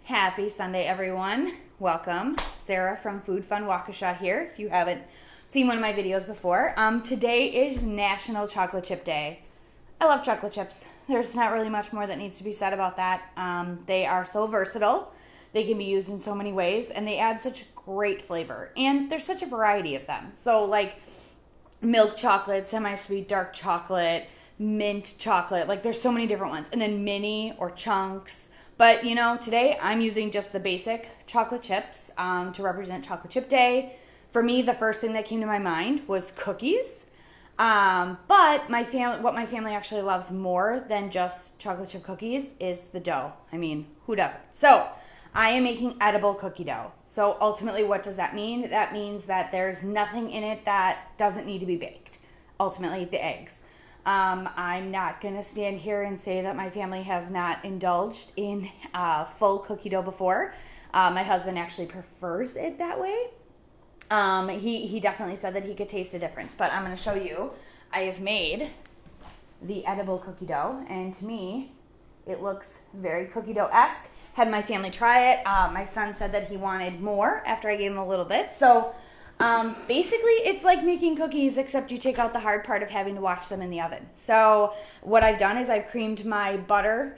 Happy Sunday, everyone. Welcome. Sarah from Food Fun Waukesha here, if you haven't seen one of my videos before. Today is National Chocolate Chip Day. I love chocolate chips. There's not really much more that needs to be said about that. They are so versatile. They can be used in so many ways, and they add such great flavor. And there's such a variety of them. So, like milk chocolate, semi-sweet dark chocolate, mint chocolate. Like, there's so many different ones. And then mini or chunks. But, you know, today I'm using just the basic chocolate chips to represent Chocolate Chip Day. For me, the first thing that came to my mind was cookies. But what my family actually loves more than just chocolate chip cookies is the dough. I mean, who doesn't? So I am making edible cookie dough. So ultimately, what does that mean? That means that there's nothing in it that doesn't need to be baked. Ultimately, the eggs. I'm not going to stand here and say that my family has not indulged in full cookie dough before. My husband actually prefers it that way. He definitely said that he could taste a difference, but I'm going to show you. I have made the edible cookie dough, and to me, it looks very cookie dough-esque. Had my family try it. My son said that he wanted more after I gave him a little bit. So basically, it's like making cookies, except you take out the hard part of having to watch them in the oven. So what I've done is I've creamed my butter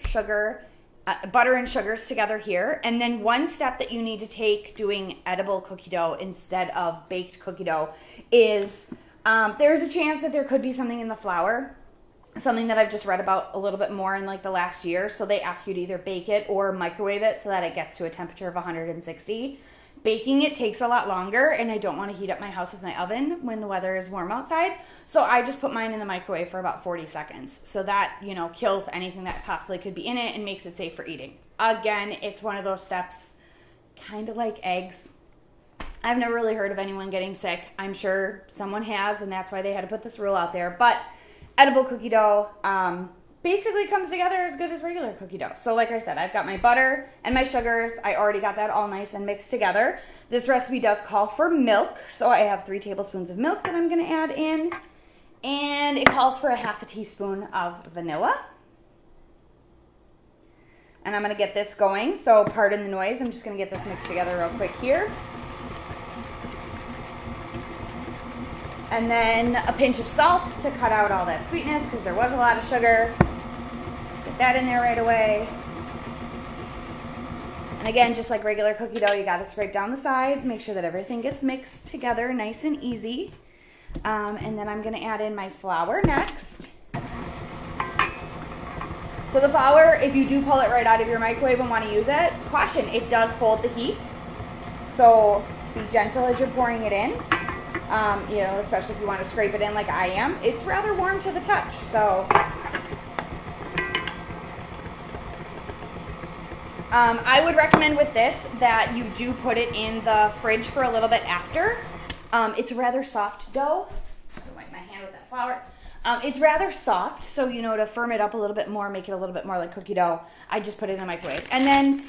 and sugars together here. And then one step that you need to take doing edible cookie dough instead of baked cookie dough is there's a chance that there could be something in the flour. Something that I've just read about a little bit more in like the last year. So they ask you to either bake it or microwave it so that it gets to a temperature of 160. Baking it takes a lot longer, and I don't want to heat up my house with my oven when the weather is warm outside. So I just put mine in the microwave for about 40 seconds. So that, you know, kills anything that possibly could be in it and makes it safe for eating. Again, it's one of those steps, kind of like eggs. I've never really heard of anyone getting sick. I'm sure someone has, and that's why they had to put this rule out there. But edible cookie dough basically comes together as good as regular cookie dough. So like I said, I've got my butter and my sugars. I already got that all nice and mixed together. This recipe does call for milk, so I have 3 tablespoons of milk that I'm going to add in. And it calls for a half a teaspoon of vanilla. And I'm going to get this going, so pardon the noise. I'm just going to get this mixed together real quick here. And then a pinch of salt to cut out all that sweetness because there was a lot of sugar. Get that in there right away. And again, just like regular cookie dough, you got to scrape down the sides, make sure that everything gets mixed together nice and easy. And then I'm going to add in my flour next. So the flour, if you do pull it right out of your microwave and want to use it, caution, it does hold the heat. So be gentle as you're pouring it in. You know, especially if you want to scrape it in like I am. It's rather warm to the touch, so. I would recommend with this that you do put it in the fridge for a little bit after. It's rather soft dough. Just wipe my hand with that flour. It's rather soft, so, you know, to firm it up a little bit more, make it a little bit more like cookie dough, I just put it in the microwave. And then,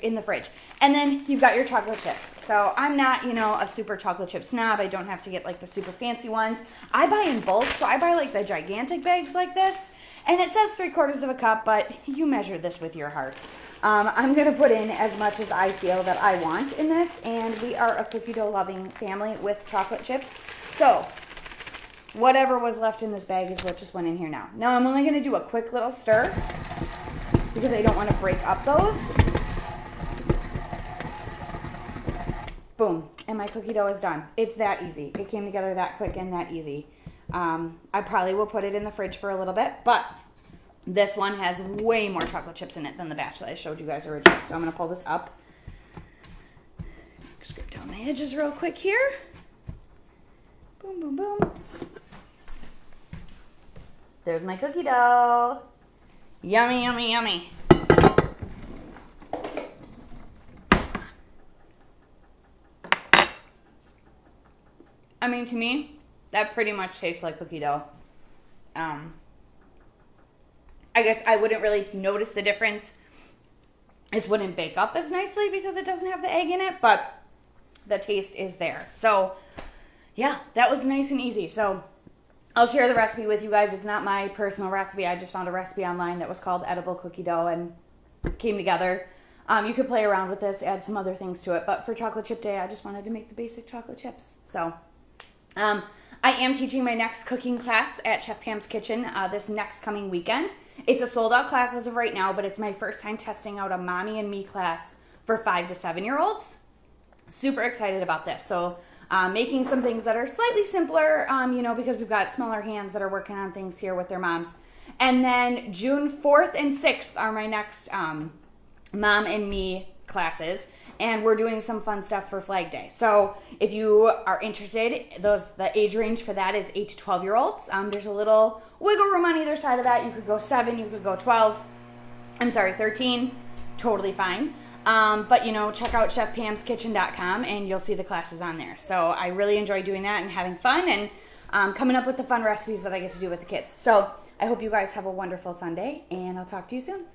in the fridge. And then you've got your chocolate chips. So I'm not, you know, a super chocolate chip snob. I don't have to get like the super fancy ones. I buy in bulk, so I buy like the gigantic bags like this. And it says 3/4 of a cup, but you measure this with your heart. I'm going to put in as much as I feel that I want in this. And we are a cookie dough loving family with chocolate chips. So whatever was left in this bag is what just went in here now. Now I'm only going to do a quick little stir because I don't want to break up those. Boom. And my cookie dough is done. It's that easy. It came together that quick and that easy. I probably will put it in the fridge for a little bit, but this one has way more chocolate chips in it than the batch that I showed you guys originally. So I'm going to pull this up. Scrape down the edges real quick here. Boom, boom, boom. There's my cookie dough. Yummy, yummy, yummy. I mean, to me, that pretty much tastes like cookie dough. I guess I wouldn't really notice the difference. This wouldn't bake up as nicely because it doesn't have the egg in it, but the taste is there. So, yeah, that was nice and easy. So I'll share the recipe with you guys. It's not my personal recipe. I just found a recipe online that was called edible cookie dough and came together. You could play around with this, add some other things to it. But for chocolate chip day, I just wanted to make the basic chocolate chips. So I am teaching my next cooking class at Chef Pam's Kitchen this next coming weekend. It's a sold out class as of right now, but it's my first time testing out a mommy and me class for 5 to 7-year-olds. Super excited about this. So making some things that are slightly simpler, because we've got smaller hands that are working on things here with their moms. And then June 4th and 6th are my next mom and me classes, and we're doing some fun stuff for Flag Day. So if you are interested, the age range for that is 8 to 12-year-olds. There's a little wiggle room on either side of that. You could go 7, you could go 13, totally fine. But check out chefpamskitchen.com and you'll see the classes on there. So I really enjoy doing that and having fun and coming up with the fun recipes that I get to do with the kids. So I hope you guys have a wonderful Sunday, and I'll talk to you soon.